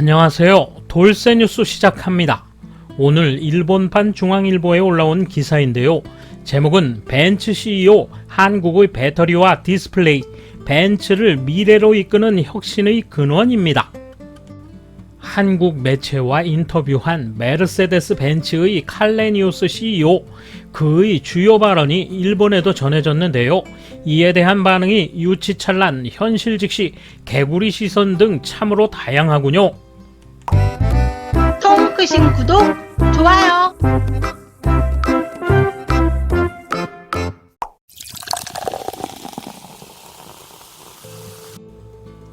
안녕하세요. 돌쇠 뉴스 시작합니다. 오늘 일본판 중앙일보에 올라온 기사인데요. 제목은 벤츠 CEO 한국의 배터리와 디스플레이, 벤츠를 미래로 이끄는 혁신의 근원입니다. 한국 매체와 인터뷰한 메르세데스 벤츠의 칼레니우스 CEO, 그의 주요 발언이 일본에도 전해졌는데요. 이에 대한 반응이 유치찬란, 현실 직시, 개구리 시선 등 참으로 다양하군요. 통 끄신 구독, 좋아요.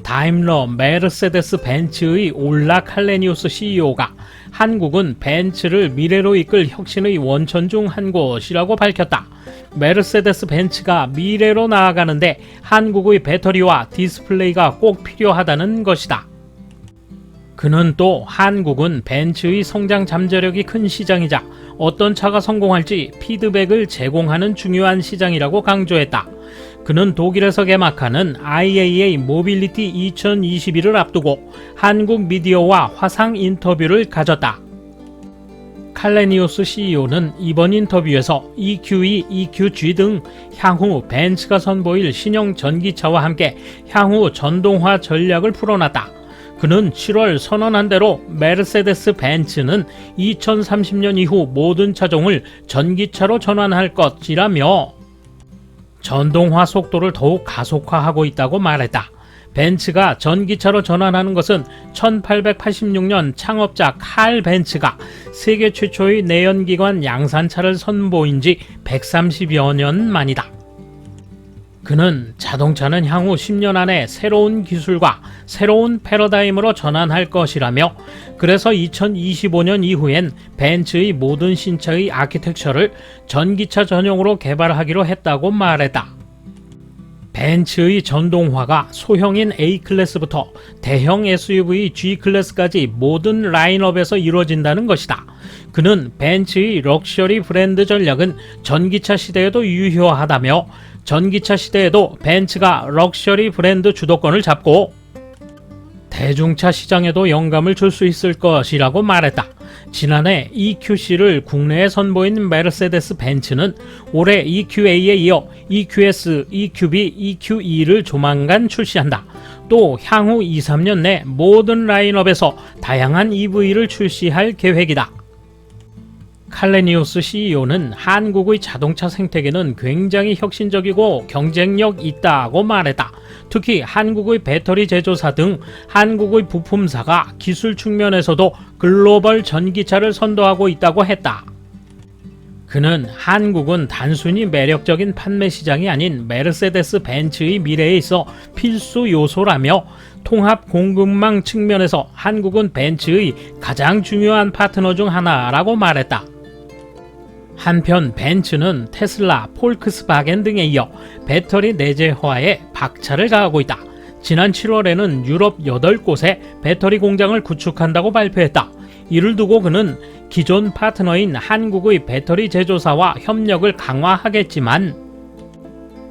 다임러 메르세데스 벤츠의 올라 칼레니우스 CEO가 한국은 벤츠를 미래로 이끌 혁신의 원천 중 한 곳이라고 밝혔다. 메르세데스 벤츠가 미래로 나아가는데 한국의 배터리와 디스플레이가 꼭 필요하다는 것이다. 그는 또 한국은 벤츠의 성장 잠재력이 큰 시장이자 어떤 차가 성공할지 피드백을 제공하는 중요한 시장이라고 강조했다. 그는 독일에서 개막하는 IAA 모빌리티 2021을 앞두고 한국 미디어와 화상 인터뷰를 가졌다. 칼레니우스 CEO는 이번 인터뷰에서 EQE, EQG 등 향후 벤츠가 선보일 신형 전기차와 함께 향후 전동화 전략을 풀어놨다. 그는 7월 선언한 대로 메르세데스 벤츠는 2030년 이후 모든 차종을 전기차로 전환할 것이라며 전동화 속도를 더욱 가속화하고 있다고 말했다. 벤츠가 전기차로 전환하는 것은 1886년 창업자 칼 벤츠가 세계 최초의 내연기관 양산차를 선보인 지 130여 년 만이다. 그는 자동차는 향후 10년 안에 새로운 기술과 새로운 패러다임으로 전환할 것이라며, 그래서 2025년 이후엔 벤츠의 모든 신차의 아키텍처를 전기차 전용으로 개발하기로 했다고 말했다. 벤츠의 전동화가 소형인 A클래스부터 대형 SUV G클래스까지 모든 라인업에서 이루어진다는 것이다. 그는 벤츠의 럭셔리 브랜드 전략은 전기차 시대에도 유효하다며, 전기차 시대에도 벤츠가 럭셔리 브랜드 주도권을 잡고 대중차 시장에도 영감을 줄 수 있을 것이라고 말했다. 지난해 EQC를 국내에 선보인 메르세데스 벤츠는 올해 EQA에 이어 EQS, EQB, EQE를 조만간 출시한다. 또 향후 2-3년 내 모든 라인업에서 다양한 EV를 출시할 계획이다. 칼레니우스 CEO는 한국의 자동차 생태계는 굉장히 혁신적이고 경쟁력 있다고 말했다. 특히 한국의 배터리 제조사 등 한국의 부품사가 기술 측면에서도 글로벌 전기차를 선도하고 있다고 했다. 그는 한국은 단순히 매력적인 판매 시장이 아닌 메르세데스 벤츠의 미래에 있어 필수 요소라며, 통합 공급망 측면에서 한국은 벤츠의 가장 중요한 파트너 중 하나라고 말했다. 한편 벤츠는 테슬라, 폴크스바겐 등에 이어 배터리 내재화에 박차를 가하고 있다. 지난 7월에는 유럽 8곳에 배터리 공장을 구축한다고 발표했다. 이를 두고 그는 기존 파트너인 한국의 배터리 제조사와 협력을 강화하겠지만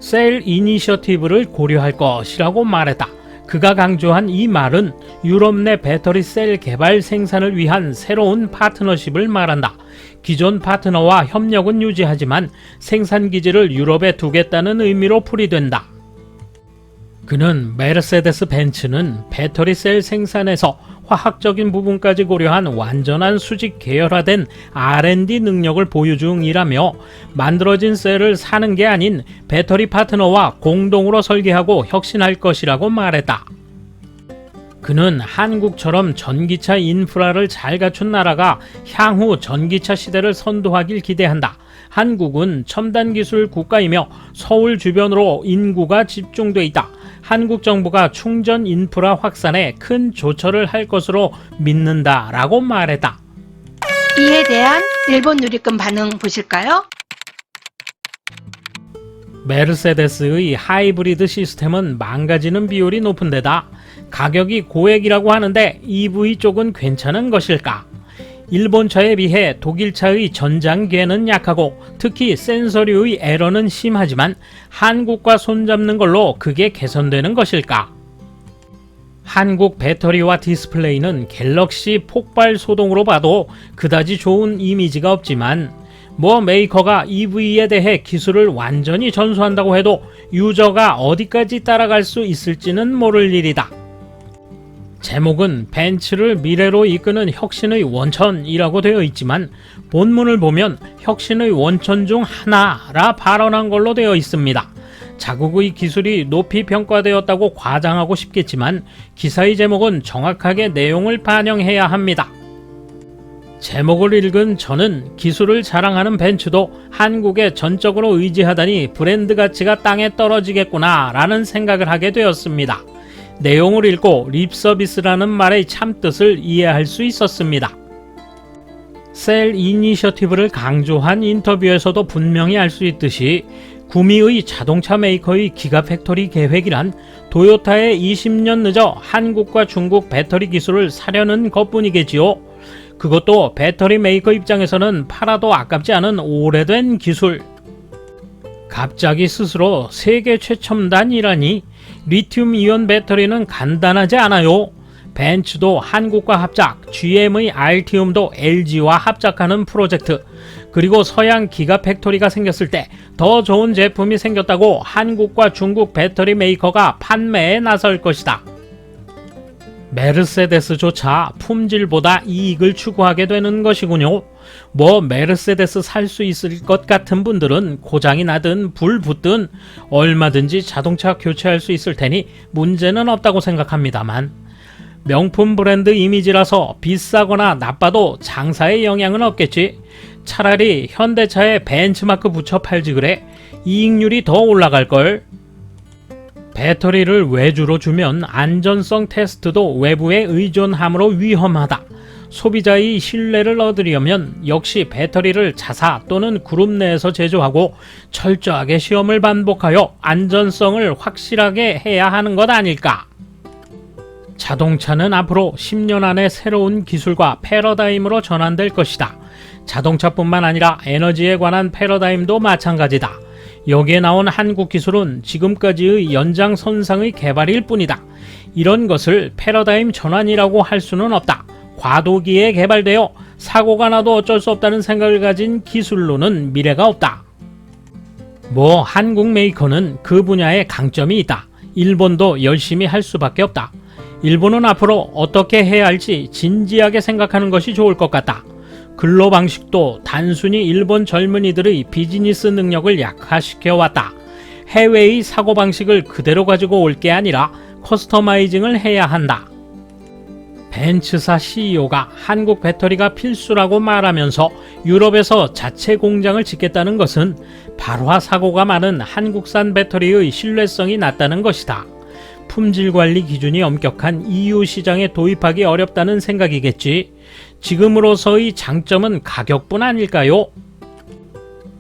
셀 이니셔티브를 고려할 것이라고 말했다. 그가 강조한 이 말은 유럽 내 배터리 셀 개발 생산을 위한 새로운 파트너십을 말한다. 기존 파트너와 협력은 유지하지만 생산 기지를 유럽에 두겠다는 의미로 풀이된다. 그는 메르세데스 벤츠는 배터리 셀 생산에서 화학적인 부분까지 고려한 완전한 수직 계열화된 R&D 능력을 보유 중이라며, 만들어진 셀을 사는 게 아닌 배터리 파트너와 공동으로 설계하고 혁신할 것이라고 말했다. 그는 한국처럼 전기차 인프라를 잘 갖춘 나라가 향후 전기차 시대를 선도하길 기대한다. 한국은 첨단 기술 국가이며 서울 주변으로 인구가 집중돼 있다. 한국 정부가 충전 인프라 확산에 큰 조처를 할 것으로 믿는다라고 말했다. 이에 대한 일본 누리꾼 반응 보실까요? 메르세데스의 하이브리드 시스템은 망가지는 비율이 높은 데다 가격이 고액이라고 하는데 EV 쪽은 괜찮은 것일까? 일본차에 비해 독일차의 전장계는 약하고 특히 센서류의 에러는 심하지만 한국과 손잡는 걸로 그게 개선되는 것일까? 한국 배터리와 디스플레이는 갤럭시 폭발 소동으로 봐도 그다지 좋은 이미지가 없지만 메이커가 EV에 대해 기술을 완전히 전수한다고 해도 유저가 어디까지 따라갈 수 있을지는 모를 일이다. 제목은 벤츠를 미래로 이끄는 혁신의 원천이라고 되어 있지만 본문을 보면 혁신의 원천 중 하나라 발언한 걸로 되어 있습니다. 자국의 기술이 높이 평가되었다고 과장하고 싶겠지만 기사의 제목은 정확하게 내용을 반영해야 합니다. 제목을 읽은 저는 기술을 자랑하는 벤츠도 한국에 전적으로 의지하다니 브랜드 가치가 땅에 떨어지겠구나 라는 생각을 하게 되었습니다. 내용을 읽고 립서비스라는 말의 참뜻을 이해할 수 있었습니다. 셀 이니셔티브를 강조한 인터뷰에서도 분명히 알 수 있듯이 구미의 자동차 메이커의 기가팩토리 계획이란 도요타의 20년 늦어 한국과 중국 배터리 기술을 사려는 것뿐이겠지요. 그것도 배터리 메이커 입장에서는 팔아도 아깝지 않은 오래된 기술. 갑자기 스스로 세계 최첨단이라니 리튬 이온 배터리는 간단하지 않아요. 벤츠도 한국과 합작, GM의 알티움도 LG와 합작하는 프로젝트, 그리고 서양 기가팩토리가 생겼을 때 더 좋은 제품이 생겼다고 한국과 중국 배터리 메이커가 판매에 나설 것이다. 메르세데스조차 품질보다 이익을 추구하게 되는 것이군요. 메르세데스 살 수 있을 것 같은 분들은 고장이 나든 불 붙든 얼마든지 자동차 교체할 수 있을 테니 문제는 없다고 생각합니다만 명품 브랜드 이미지라서 비싸거나 나빠도 장사에 영향은 없겠지. 차라리 현대차에 벤츠마크 붙여 팔지 그래. 이익률이 더 올라갈걸. 배터리를 외주로 주면 안전성 테스트도 외부에 의존함으로 위험하다. 소비자의 신뢰를 얻으려면 역시 배터리를 자사 또는 그룹 내에서 제조하고 철저하게 시험을 반복하여 안전성을 확실하게 해야 하는 것 아닐까. 자동차는 앞으로 10년 안에 새로운 기술과 패러다임으로 전환될 것이다. 자동차뿐만 아니라 에너지에 관한 패러다임도 마찬가지다. 여기에 나온 한국 기술은 지금까지의 연장선상의 개발일 뿐이다. 이런 것을 패러다임 전환이라고 할 수는 없다. 과도기에 개발되어 사고가 나도 어쩔 수 없다는 생각을 가진 기술로는 미래가 없다. 한국 메이커는 그 분야에 강점이 있다. 일본도 열심히 할 수밖에 없다. 일본은 앞으로 어떻게 해야 할지 진지하게 생각하는 것이 좋을 것 같다. 근로 방식도 단순히 일본 젊은이들의 비즈니스 능력을 약화시켜왔다. 해외의 사고방식을 그대로 가지고 올 게 아니라 커스터마이징을 해야 한다. 벤츠사 CEO가 한국 배터리가 필수라고 말하면서 유럽에서 자체 공장을 짓겠다는 것은 발화 사고가 많은 한국산 배터리의 신뢰성이 낮다는 것이다. 품질관리 기준이 엄격한 EU 시장에 도입하기 어렵다는 생각이겠지. 지금으로서의 장점은 가격뿐 아닐까요?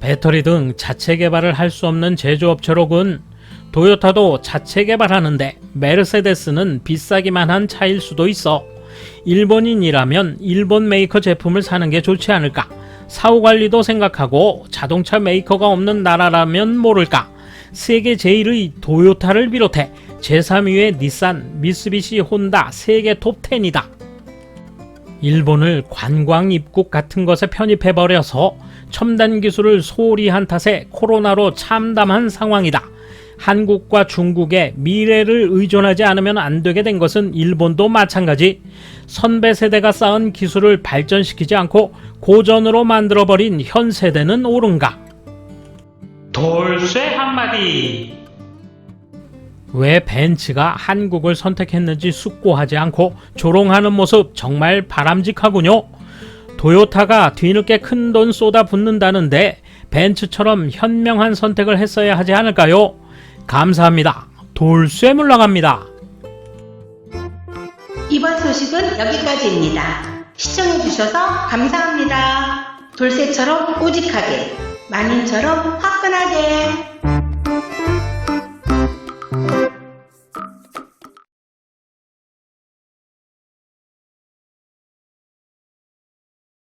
배터리 등 자체 개발을 할 수 없는 제조업체로군. 도요타도 자체 개발하는데 메르세데스는 비싸기만 한 차일 수도 있어. 일본인이라면 일본 메이커 제품을 사는 게 좋지 않을까? 사후관리도 생각하고 자동차 메이커가 없는 나라라면 모를까? 세계 제1의 도요타를 비롯해 제3위의 닛산, 미쓰비시, 혼다 세계 톱10이다. 일본을 관광 입국 같은 것에 편입해버려서 첨단 기술을 소홀히 한 탓에 코로나로 참담한 상황이다. 한국과 중국의 미래를 의존하지 않으면 안 되게 된 것은 일본도 마찬가지. 선배 세대가 쌓은 기술을 발전시키지 않고 고전으로 만들어버린 현 세대는 옳은가? 돌쇠 한마디. 왜 벤츠가 한국을 선택했는지 숙고하지 않고 조롱하는 모습 정말 바람직하군요. 도요타가 뒤늦게 큰돈 쏟아붓는다는데 벤츠처럼 현명한 선택을 했어야 하지 않을까요? 감사합니다. 돌쇠 물러갑니다. 이번 소식은 여기까지입니다. 시청해주셔서 감사합니다. 돌쇠처럼 우직하게, 마님처럼 화끈하게.